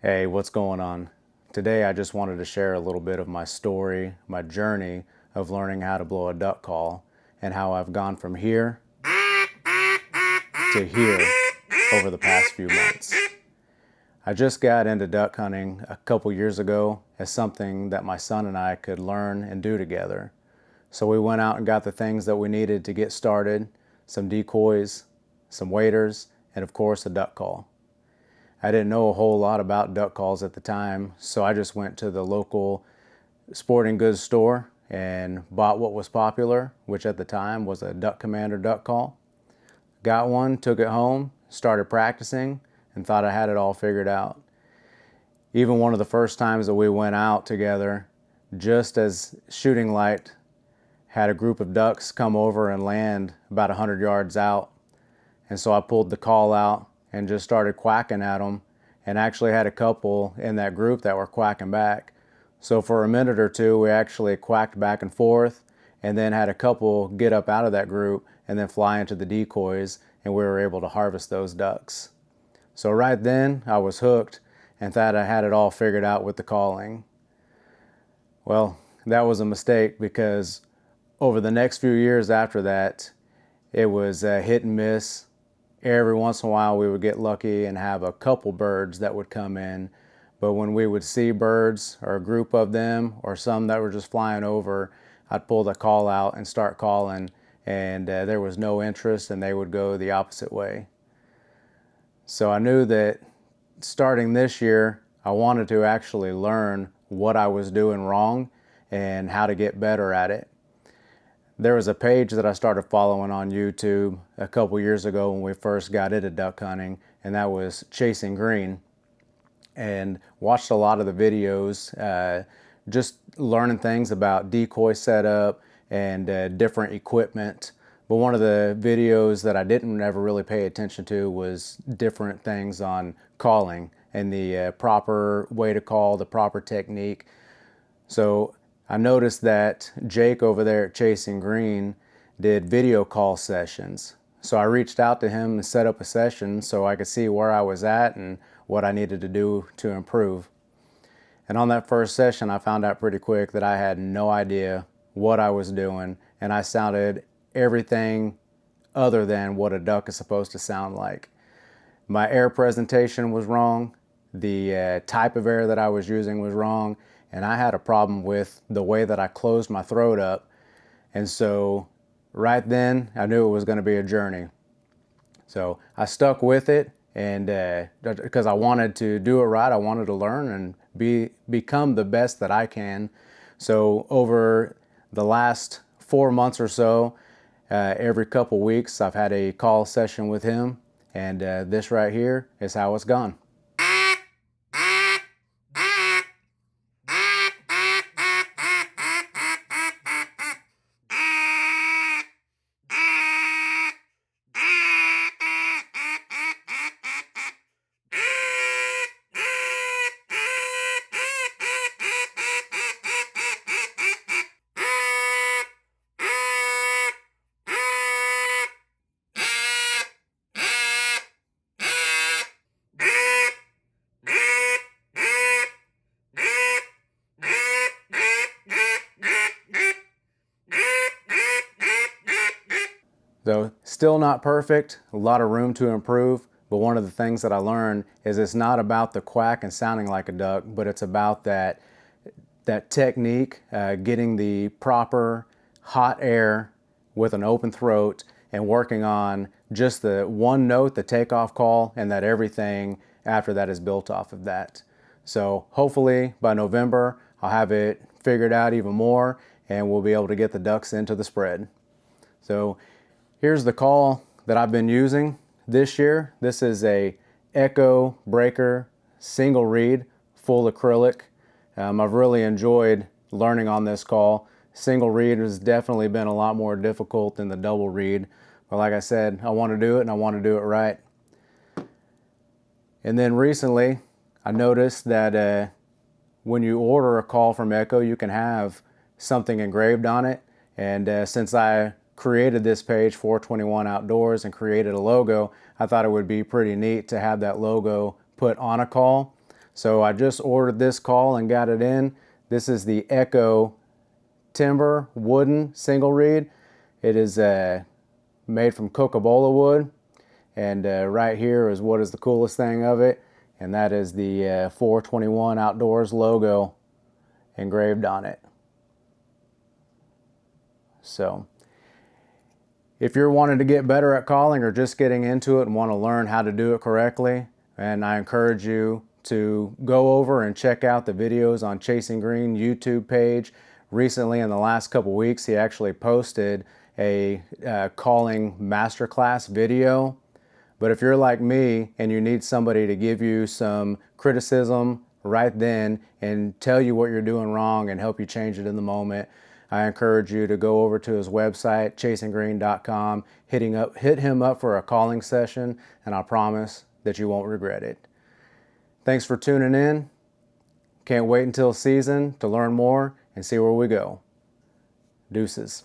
Hey, what's going on? Today I just wanted to share a little bit of my story, my journey of learning how to blow a duck call, and how I've gone from here to here over the past few months. I just got into duck hunting a couple years ago as something that my son and I could learn and do together. So we went out and got the things that we needed to get started, some decoys, some waders, and of course a duck call. I didn't know a whole lot about duck calls at the time, so I just went to the local sporting goods store and bought what was popular, which at the time was a Duck Commander duck call. Got one, took it home, started practicing, and thought I had it all figured out. Even one of the first times that we went out together, just as shooting light had a group of ducks come over and land about 100 yards out. And so I pulled the call out and just started quacking at them, and actually had a couple in that group that were quacking back. So for a minute or two, we actually quacked back and forth, and then had a couple get up out of that group and then fly into the decoys, and we were able to harvest those ducks. So right then, I was hooked and thought I had it all figured out with the calling. Well, that was a mistake, because over the next few years after that, it was hit and miss. Every once in a while we would get lucky and have a couple birds that would come in, but when we would see birds or a group of them or some that were just flying over, I'd pull the call out and start calling, and there was no interest, and they would go the opposite way. So I knew that starting this year, I wanted to actually learn what I was doing wrong and how to get better at it. There was a page that I started following on YouTube a couple years ago when we first got into duck hunting, and that was Chasing Green, and watched a lot of the videos, just learning things about decoy setup and different equipment. But one of the videos that I didn't ever really pay attention to was different things on calling and the proper way to call, the proper technique. So I noticed that Jake over there at Chasing Green did video call sessions. So I reached out to him and set up a session so I could see where I was at and what I needed to do to improve. And on that first session, I found out pretty quick that I had no idea what I was doing, and I sounded everything other than what a duck is supposed to sound like. My air presentation was wrong, the type of air that I was using was wrong, and I had a problem with the way that I closed my throat up. And so right then, I knew it was going to be a journey. So I stuck with it, and because I wanted to do it right, I wanted to learn and become the best that I can. So over the last 4 months or so, every couple weeks, I've had a call session with him, and this right here is how it's gone. Though still not perfect, a lot of room to improve, but one of the things that I learned is it's not about the quack and sounding like a duck, but it's about that technique, getting the proper hot air with an open throat and working on just the one note, the takeoff call, and that everything after that is built off of that. So hopefully by November, I'll have it figured out even more, and we'll be able to get the ducks into the spread. So here's the call that I've been using this year. This is a Echo Breaker single reed, full acrylic. I've really enjoyed learning on this call. Single reed has definitely been a lot more difficult than the double reed. But like I said, I want to do it, and I want to do it right. And then recently, I noticed that when you order a call from Echo, you can have something engraved on it. And since I created this page, 421 Outdoors, and created a logo, I thought it would be pretty neat to have that logo put on a call. So I just ordered this call and got it in. This is the Echo Timber Wooden Single Reed. It is made from Coca-Cola wood. And right here is what is the coolest thing of it, and that is the 421 Outdoors logo engraved on it. So if you're wanting to get better at calling or just getting into it and want to learn how to do it correctly, and I encourage you to go over and check out the videos on Chasing Green YouTube page. Recently, in the last couple weeks, he actually posted a calling masterclass video. But if you're like me and you need somebody to give you some criticism right then and tell you what you're doing wrong and help you change it in the moment, I encourage you to go over to his website, ChasingGreen.com, hit him up for a calling session, and I promise that you won't regret it. Thanks for tuning in. Can't wait until season to learn more and see where we go. Deuces.